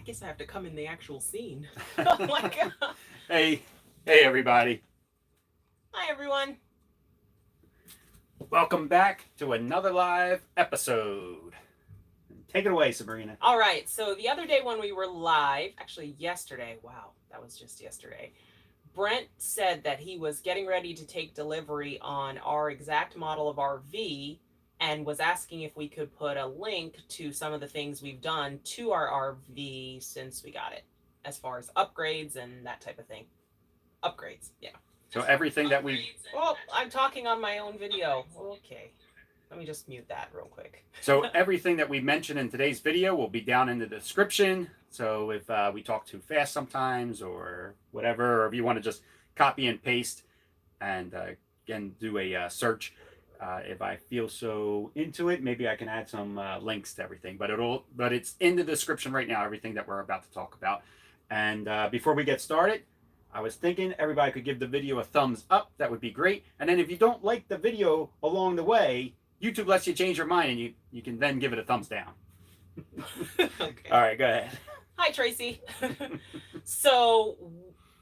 guess I have to come in the actual scene. Oh my god. Hey everybody. Hi everyone. Welcome back to another live episode. Take it away, Sabrina. All right, so the other day when we were live, actually yesterday, wow, that was just yesterday, Brent said that he was getting ready to take delivery on our exact model of RV and was asking if we could put a link to some of the things we've done to our RV since we got it, as far as upgrades and that type of thing. Upgrades, yeah. So everything that we... Oh, I'm talking on my own video. Okay. Let me just mute that real quick. So everything that we mentioned in today's video will be down in the description. So if we talk too fast sometimes or whatever, or if you want to just copy and paste and again do a search, if I feel so into it, maybe I can add some links to everything. But it's in the description right now, everything that we're about to talk about. And before we get started, I was thinking everybody could give the video a thumbs up. That would be great. And then if you don't like the video along the way, YouTube lets you change your mind, and you can then give it a thumbs down. Okay. All right, go ahead. Hi, Tracy. So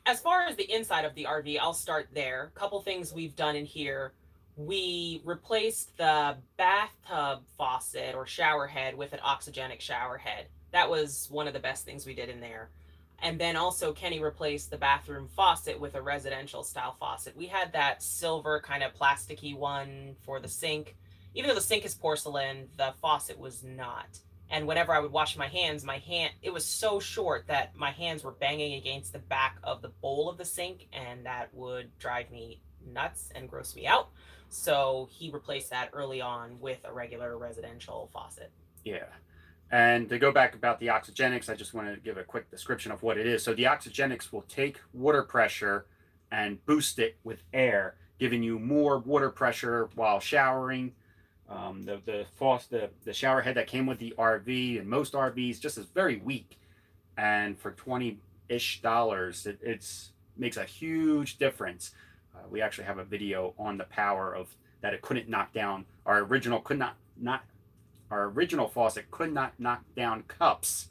as far as the inside of the RV, I'll start there. A couple things we've done in here. We replaced the bathtub faucet or shower head with an oxygenic shower head. That was one of the best things we did in there. And then also Kenny replaced the bathroom faucet with a residential style faucet. We had that silver kind of plasticky one for the sink. Even though the sink is porcelain, the faucet was not. And whenever I would wash my hands, it was so short that my hands were banging against the back of the bowl of the sink, and that would drive me nuts and gross me out. So he replaced that early on with a regular residential faucet. Yeah. And to go back about the oxygenics, I just wanted to give a quick description of what it is. So the oxygenics will take water pressure and boost it with air, giving you more water pressure while showering. The shower head that came with the RV and most RVs just is very weak, and for $20-ish, it makes a huge difference. We actually have a video on the power of that it couldn't knock down. Our original faucet could not knock down cups,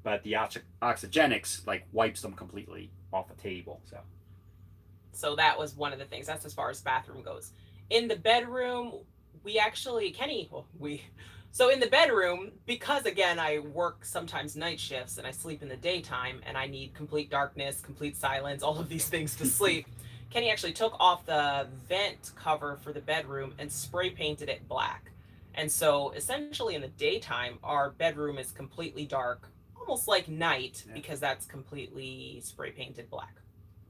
but the oxygenics like wipes them completely off a table. So that was one of the things. That's as far as bathroom goes. In the bedroom, so in the bedroom, because again, I work sometimes night shifts and I sleep in the daytime and I need complete darkness, complete silence, all of these things to sleep. Kenny actually took off the vent cover for the bedroom and spray painted it black. And so essentially in the daytime, our bedroom is completely dark, almost like night, because that's completely spray painted black.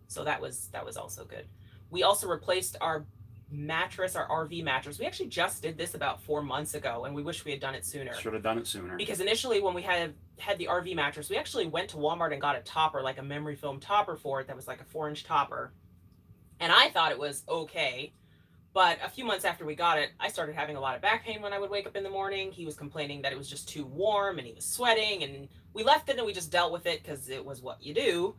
So that was also good. We also replaced our mattress, our RV mattress. We actually just did this about 4 months ago, and we wish we had done it sooner. Should have done it sooner. Because initially when we had the RV mattress, we actually went to Walmart and got a topper, like a memory foam topper for it that was like a 4-inch topper. And I thought it was okay. But a few months after we got it, I started having a lot of back pain when I would wake up in the morning. He was complaining that it was just too warm and he was sweating, and we left it and we just dealt with it because it was what you do.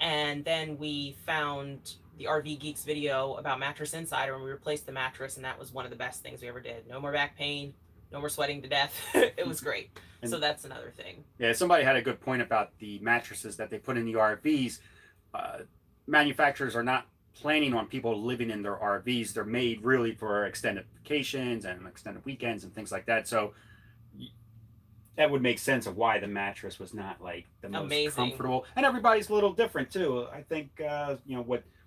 And then we found the RV Geeks video about Mattress Insider, and we replaced the mattress, and that was one of the best things we ever did. No more back pain, no more sweating to death. It was great. And so that's another thing. Yeah, somebody had a good point about the mattresses that they put in the RVs. Manufacturers are not planning on people living in their RVs. They're made really for extended vacations and extended weekends and things like that. So that would make sense of why the mattress was not like the most comfortable. And everybody's a little different too. I think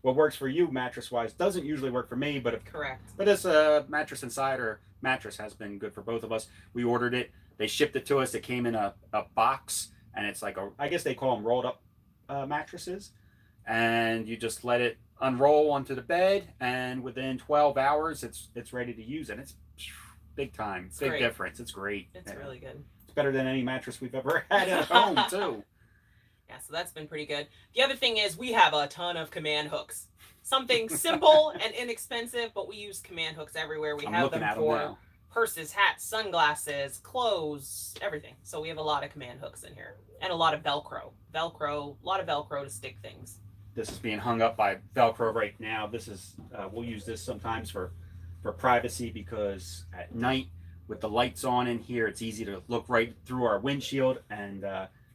what works for you mattress wise doesn't usually work for me, but correct. But this Mattress Insider mattress has been good for both of us. We ordered it. They shipped it to us. It came in a box, and it's like I guess they call them rolled up mattresses, and you just let it unroll onto the bed, and within 12 hours it's ready to use, and it's big time. It's big difference. It's great. It's really good. It's better than any mattress we've ever had at home too. Yeah, so that's been pretty good. The other thing is we have a ton of command hooks. Something simple and inexpensive, but we use command hooks everywhere. We have them for purses, hats, sunglasses, clothes, everything. So we have a lot of command hooks in here, and a lot of Velcro. A lot of Velcro to stick things. This is being hung up by Velcro right now. This is we'll use this sometimes for privacy, because at night with the lights on in here, it's easy to look right through our windshield, and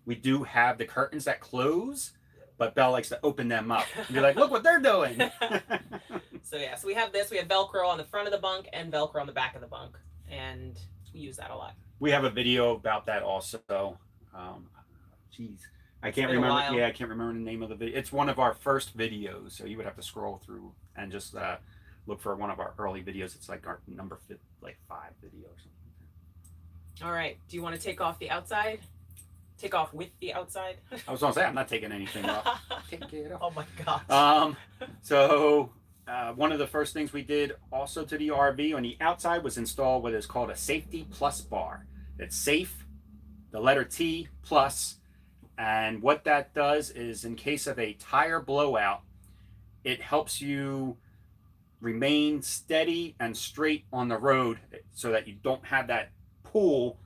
We do have the curtains that close, but Belle likes to open them up. You're like, look what they're doing. So yeah, so we have this. We have Velcro on the front of the bunk and Velcro on the back of the bunk, and we use that a lot. We have a video about that also. Geez, I can't remember. Yeah, I can't remember the name of the video. It's one of our first videos, so you would have to scroll through and just look for one of our early videos. It's like our number 5 video or something. All right. Do you want to take off the outside? Take off with the outside? I was gonna say I'm not taking anything off. Take it off. Oh my gosh. So one of the first things we did also to the RV on the outside was install what is called a safety plus bar. It's safe, the letter T plus, and what that does is in case of a tire blowout, it helps you remain steady and straight on the road so that you don't have that pull,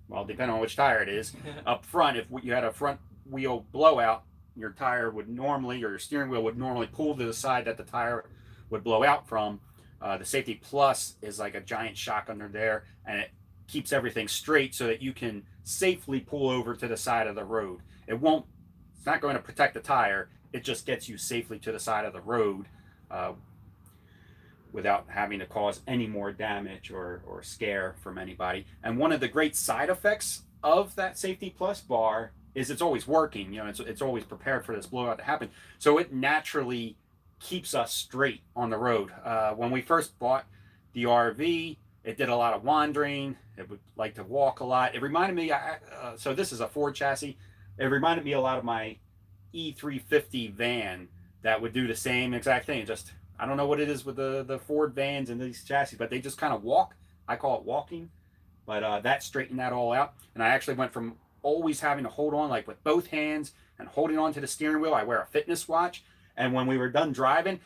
well, depending on which tire it is, up front. If you had a front wheel blowout, your tire would normally, or your steering wheel would normally pull to the side that the tire would blow out from. The Safety Plus is like a giant shock under there, and it keeps everything straight so that you can safely pull over to the side of the road. It's not going to protect the tire. It just gets you safely to the side of the road without having to cause any more damage or scare from anybody. And one of the great side effects of that Safety Plus bar is it's always working. You know, it's always prepared for this blowout to happen. So it naturally keeps us straight on the road. When we first bought the RV, it did a lot of wandering. It would like to walk a lot. It reminded me, so this is a Ford chassis. It reminded me a lot of my E350 van that would do the same exact thing. Just, I don't know what it is with the Ford vans and these chassis, but they just kind of walk. I call it walking, but that straightened that all out. And I actually went from always having to hold on like with both hands and holding on to the steering wheel. I wear a fitness watch. And when we were done driving,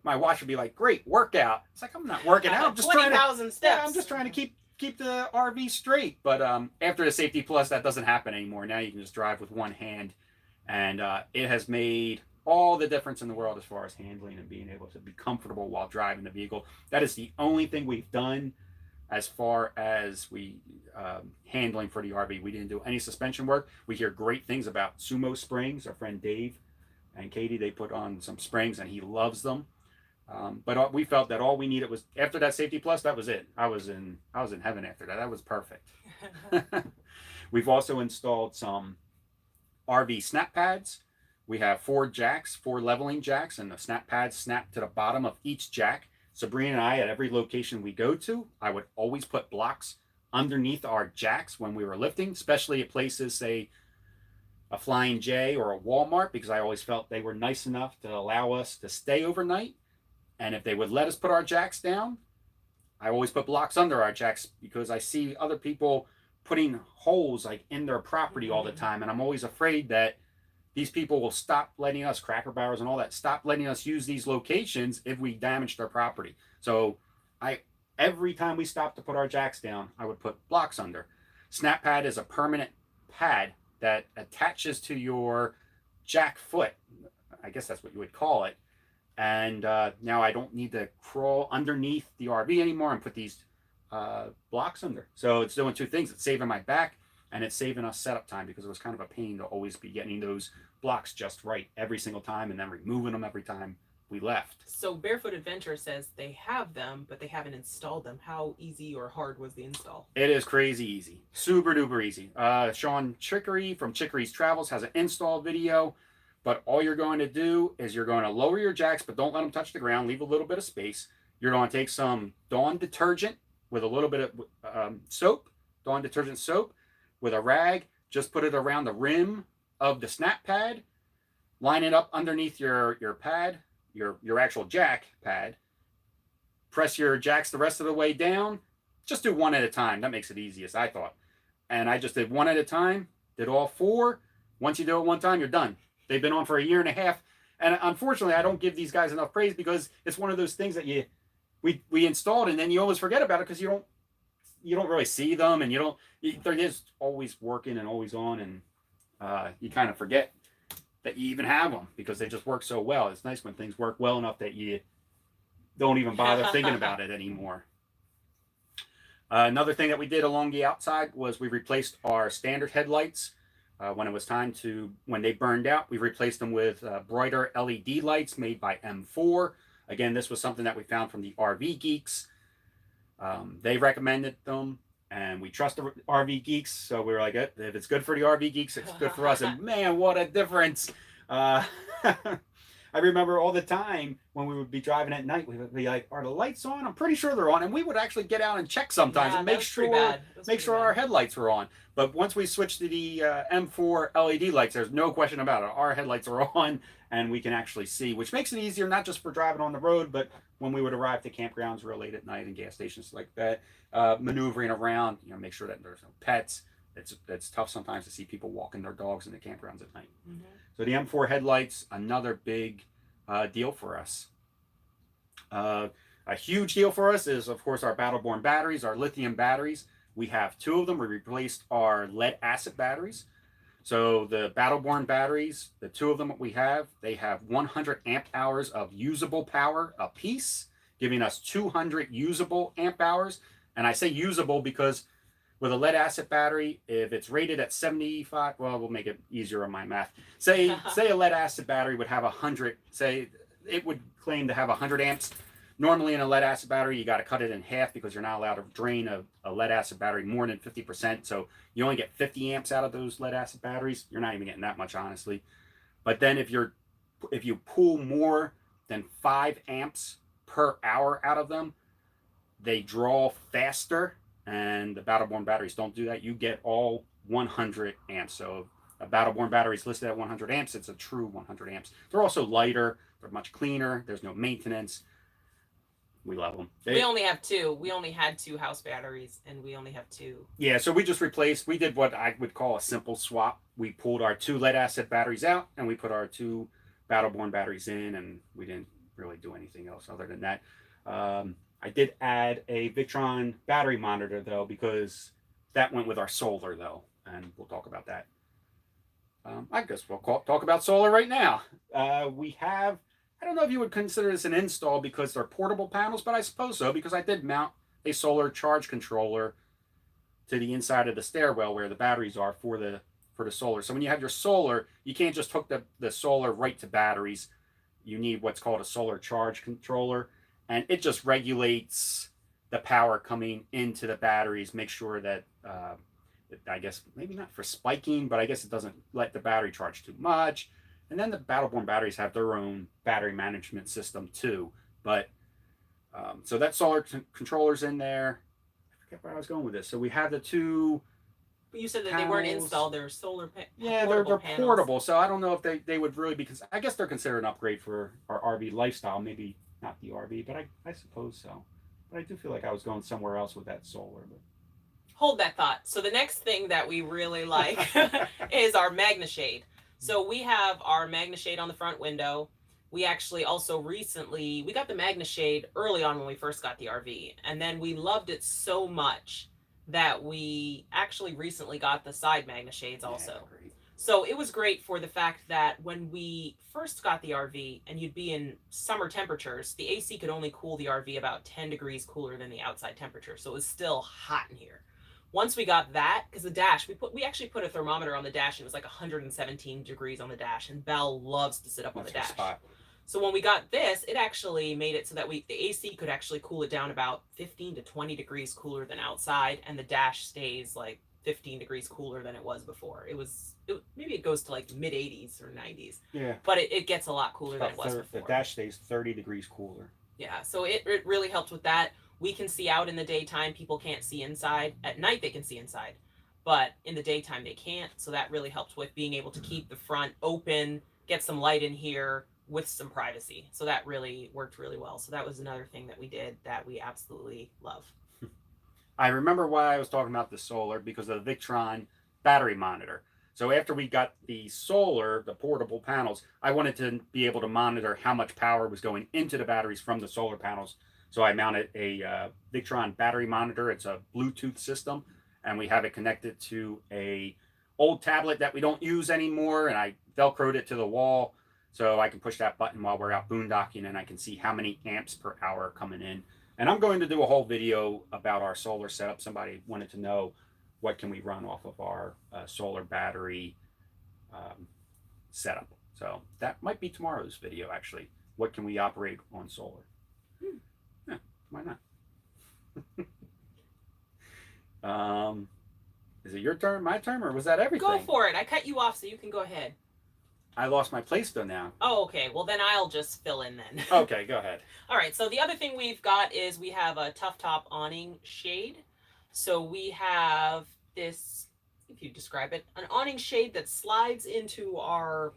my watch would be like, "Great workout." It's like, I'm not working out. I'm just 20,000 steps. Yeah, I'm just trying to keep the RV straight. But after the Safety Plus, that doesn't happen anymore. Now you can just drive with one hand, and it has made all the difference in the world as far as handling and being able to be comfortable while driving the vehicle. That is the only thing we've done as far as handling for the RV. We didn't do any suspension work. We hear great things about Sumo Springs. Our friend Dave and Katie, they put on some springs and he loves them. But we felt that all we needed was, after that Safety Plus, that was it. I was in heaven after that. That was perfect. We've also installed some RV SnapPads. We have 4 jacks, 4 leveling jacks, and the SnapPads snap to the bottom of each jack. Sabrina and I, at every location we go to, I would always put blocks underneath our jacks when we were lifting, especially at places, say, a Flying J or a Walmart, because I always felt they were nice enough to allow us to stay overnight. And if they would let us put our jacks down, I always put blocks under our jacks, because I see other people putting holes like in their property all the time. And I'm always afraid that these people will stop letting us, Cracker Barrels and all that, stop letting us use these locations if we damage their property. So every time we stopped to put our jacks down, I would put blocks under. SnapPad is a permanent pad that attaches to your jack foot. I guess that's what you would call it. And now I don't need to crawl underneath the RV anymore and put these blocks under. So it's doing 2 things. It's saving my back, and it's saving us setup time, because it was kind of a pain to always be getting those blocks just right every single time and then removing them every time we left. So Barefoot Adventure says they have them, but they haven't installed them. How easy or hard was the install? It is crazy easy. Super duper easy. Sean Chicory from Chicory's Travels has an install video, but all you're going to do is you're going to lower your jacks, but don't let them touch the ground. Leave a little bit of space. You're going to take some Dawn detergent with a little bit of soap, Dawn detergent soap, with a rag. Just put it around the rim of the snap pad. Line it up underneath your pad, your actual jack pad. Press your jacks the rest of the way down. Just do one at a time. That makes it easiest, I thought. And I just did one at a time, did all 4. Once you do it one time, you're done. They've been on for 1.5 years. And unfortunately, I don't give these guys enough praise, because it's one of those things that we installed and then you always forget about it, because you don't really see them, and they're just always working and always on, and you kind of forget that you even have them, because they just work so well. It's nice when things work well enough that you don't even bother thinking about it anymore. Another thing that we did along the outside was we replaced our standard headlights When it was time to, when they burned out, we replaced them with brighter LED lights made by M4. Again, this was something that we found from the RV Geeks. They recommended them, and we trust the RV Geeks, so we were like, if it's good for the RV Geeks, it's good for us. And man, what a difference! I remember all the time when we would be driving at night, we would be like, "Are the lights on?" I'm pretty sure they're on, and we would actually get out and check sometimes and make sure our headlights were on. But once we switched to the M4 LED lights, there's no question about it. Our headlights are on, and we can actually see, which makes it easier not just for driving on the road, but when we would arrive to campgrounds real late at night and gas stations like that, maneuvering around, make sure that there's no pets. It's tough sometimes to see people walking their dogs in the campgrounds at night. Mm-hmm. So the M4 headlights, another big deal for us. A huge deal for us is, of course, our Battleborn batteries, our lithium batteries. We have 2 of them. We replaced our lead acid batteries. So the Battleborn batteries, the 2 of them that we have, they have 100 amp hours of usable power apiece, giving us 200 usable amp hours. And I say usable because with a lead acid battery, if it's rated at 75, well, we'll make it easier on my math. Say a lead acid battery would have 100, say it would claim to have 100 amps. Normally in a lead acid battery, you got to cut it in half because you're not allowed to drain a lead acid battery more than 50%. So you only get 50 amps out of those lead acid batteries. You're not even getting that much, honestly. But then if you pull more than 5 amps per hour out of them, they draw faster. And the Battleborn batteries don't do that. You get all 100 amps. So a Battleborn battery is listed at 100 amps. It's a true 100 amps. They're also lighter. They're much cleaner. There's no maintenance. We love them. We only have 2. We only had 2 house batteries, and we only have 2. Yeah, so we just replaced. We did what I would call a simple swap. We pulled our 2 lead acid batteries out, and we put our 2 Battleborn batteries in, and we didn't really do anything else other than that. I did add a Victron battery monitor, though, because that went with our solar, though, and we'll talk about that. I guess we'll talk about solar right now. We have, I don't know if you would consider this an install because they're portable panels, but I suppose so, because I did mount a solar charge controller to the inside of the stairwell where the batteries are for the solar. So when you have your solar, you can't just hook the solar right to batteries. You need what's called a solar charge controller. And it just regulates the power coming into the batteries, make sure that, I guess, maybe not for spiking, but I guess it doesn't let the battery charge too much. And then the Battleborn batteries have their own battery management system too. But, so that solar controller's in there. I forget where I was going with this. So we have the 2... But you said that panels. They weren't installed. They're solar panels. Yeah, they're portable. So I don't know if they would really, because I guess they're considered an upgrade for our RV lifestyle. Maybe not the RV, but I suppose so. But I do feel like I was going somewhere else with that solar. But hold that thought. So the next thing that we really like is our Magneshade. So we have our Magneshade on the front window. We actually also recently, we got the Magneshade early on when we first got the RV. And then we loved it so much that we actually recently got the side Magneshades also. Yeah, so it was great for the fact that when we first got the RV and you'd be in summer temperatures, the AC could only cool the RV about 10 degrees cooler than the outside temperature. So it was still hot in here. Once we got that, because the dash, we actually put a thermometer on the dash, and it was like 117 degrees on the dash, and Belle loves to sit up on the dash. So when we got this, it actually made it so that the AC could actually cool it down about 15 to 20 degrees cooler than outside, and the dash stays like 15 degrees cooler than it was before. Maybe it goes to like mid 80s or 90s. Yeah. But it gets a lot cooler than it was before. The dash stays 30 degrees cooler. Yeah, so it really helped with that. We can see out in the daytime. People can't see inside. At night they can see inside, but in the daytime they can't. So that really helped with being able to keep the front open, get some light in here with some privacy. So that really worked really well. So that was another thing that we did that we absolutely love. I remember why I was talking about the solar, because of the Victron battery monitor. So after we got the solar, the portable panels, I wanted to be able to monitor how much power was going into the batteries from the solar panels. So I mounted a Victron battery monitor. It's a Bluetooth system, and we have it connected to a old tablet that we don't use anymore, and I Velcroed it to the wall so I can push that button while we're out boondocking, and I can see how many amps per hour are coming in. And I'm going to do a whole video about our solar setup. Somebody wanted to know what can we run off of our solar battery setup. So that might be tomorrow's video, actually. What can we operate on solar? Yeah, why not? Is it your turn, my turn, or was that everything? Go for it. I cut you off so you can go ahead. I lost my place though now. Oh, okay. Well, then I'll just fill in then. Okay, go ahead. All right. So the other thing we've got is we have a tough top awning shade. So we have this, if you describe it, an awning shade that slides into our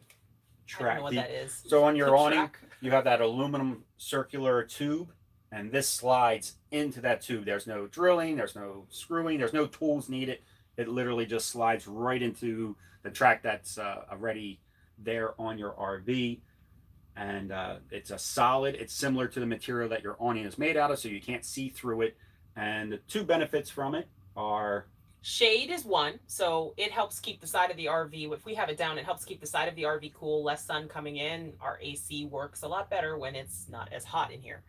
track. I don't know what that is. So on your awning, track. You have that aluminum circular tube, and this slides into that tube. There's no drilling, there's no screwing, there's no tools needed. It literally just slides right into the track that's already there on your RV. And it's a solid, it's similar to the material that your awning is made out of, so you can't see through it. And the two benefits from it are... Shade is one, so it helps keep the side of the RV. If we have it down, it helps keep the side of the RV cool, less sun coming in. Our AC works a lot better when it's not as hot in here.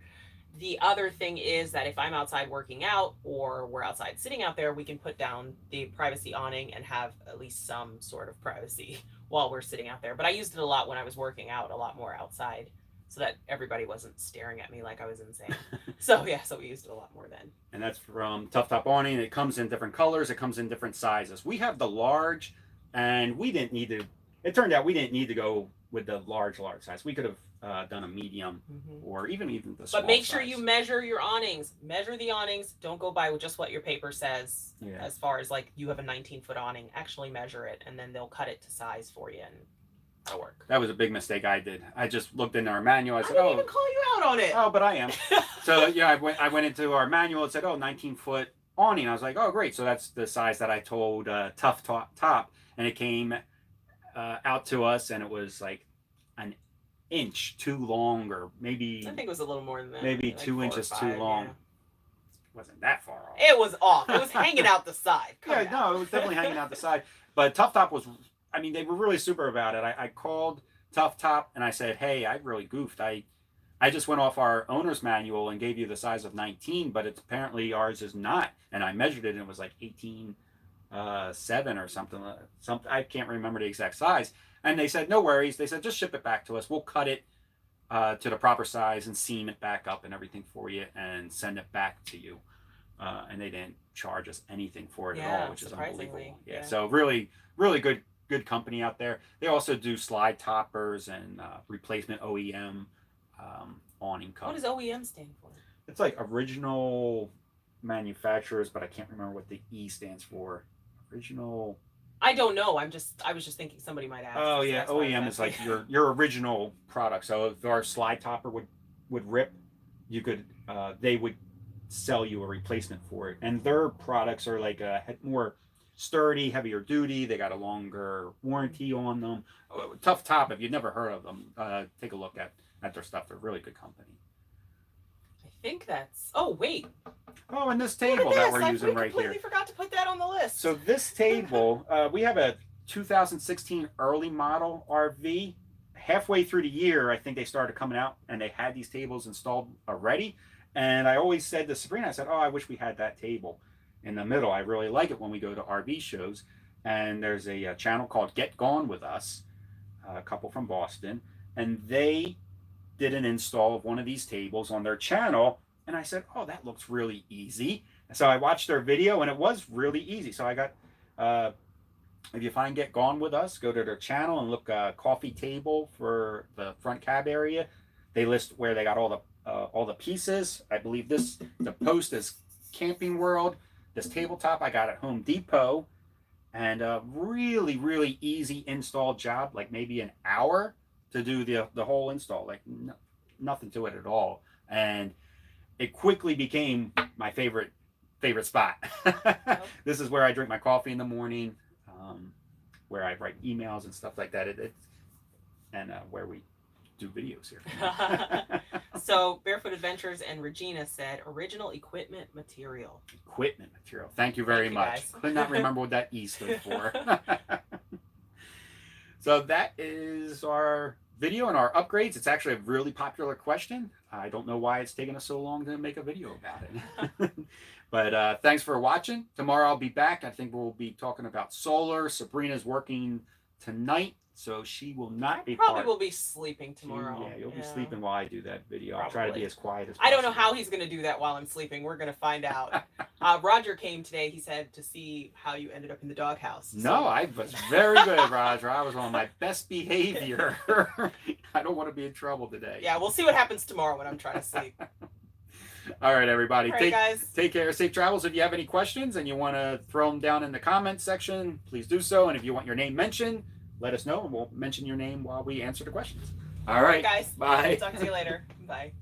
The other thing is that if I'm outside working out or we're outside sitting out there, we can put down the privacy awning and have at least some sort of privacy while we're sitting out there. But I used it a lot when I was working out, a lot more outside, so that everybody wasn't staring at me like I was insane. So yeah, so we used it a lot more then. And that's from Tough Top Awning. It comes in different colors. It comes in different sizes. We have the large, and we didn't need to, it turned out we didn't need to go with the large size. We could have done a medium or even the small But make sure size. you measure your awnings. Measure the awnings. Don't go by with just what your paper says. Yeah. As far as like you have a 19-foot awning, actually measure it, and then they'll cut it to size for you, and that'll work. That was a big mistake I did. I just looked in our manual. I said, didn't even call you out on it. Oh, but I am. So yeah, I went into our manual. It said, 19-foot awning. I was like, oh, great. So that's the size that I told Tough Top, and it came out to us, and it was like an inch too long, or maybe I think it was a little more than that. Maybe like 2 inches 5, too long. Yeah. It wasn't that far off. It was off. It was hanging out the side. Yeah, no, it was definitely hanging out the side. But Tough Top was, I mean, they were really super about it. I called Tough Top and I said, hey, I really goofed. I just went off our owner's manual and gave you the size of 19, but it's apparently ours is not. And I measured it and it was like 18.7 or something. I can't remember the exact size. And they said, no worries. They said, just ship it back to us. We'll cut it to the proper size and seam it back up and everything for you and send it back to you. And they didn't charge us anything for it at all, which is unbelievable. Yeah. So really, really good company out there. They also do slide toppers and replacement OEM awning covers. What does OEM stand for? It's like original manufacturers, but I can't remember what the E stands for. Original. I don't know. I was just thinking somebody might ask. Oh yeah, OEM is like your original product. So if our slide topper would rip, you could they would sell you a replacement for it. And their products are like more sturdy, heavier duty. They got a longer warranty on them. Tough Top, if you've never heard of them, take a look at their stuff. They're a really good company. I think that's. Oh wait. Oh, and this table that we're using right here. I completely forgot to put that on the list. So this table, we have a 2016 early model RV. Halfway through the year, I think they started coming out and they had these tables installed already. And I always said to Sabrina, I said, oh, I wish we had that table in the middle. I really like it when we go to RV shows. And there's a channel called Get Gone With Us, a couple from Boston. And they did an install of one of these tables on their channel. And I said, oh, that looks really easy. So I watched their video and it was really easy. So I got, if you find Get Gone With Us, go to their channel and look coffee table for the front cab area. They list where they got all the pieces. I believe the post is Camping World. This tabletop I got at Home Depot. And a really, really easy install job, like maybe an hour to do the whole install. Like nothing to it at all. And it quickly became my favorite spot. This is where I drink my coffee in the morning, where I write emails and stuff like that. And where we do videos here. So Barefoot Adventures and Regina said original equipment material. Equipment material. Thank you very much. Guys. Could not remember what that E stood for. So that is our video and our upgrades. It's actually a really popular question. I don't know why it's taken us so long to make a video about it. But thanks for watching. Tomorrow I'll be back. I think we'll be talking about solar. Sabrina's working tonight, so she will not be Probably part. will be sleeping tomorrow. Yeah, you'll be sleeping while I do that video. I'll try to Probably. be as quiet as I possible. don't know how he's going to do that while I'm sleeping. We're going to find out. Roger came today, he said, to see how you ended up in the doghouse. No, I was very good, Roger. I was on my best behavior. I don't want to be in trouble today. Yeah, we'll see what happens tomorrow when I'm trying to sleep. All right, everybody. All right, guys. Take care. Safe travels. If you have any questions and you want to throw them down in the comments section, please do so. And if you want your name mentioned, let us know, and we'll mention your name while we answer the questions. All right, guys. Bye. Talk to you later. Bye.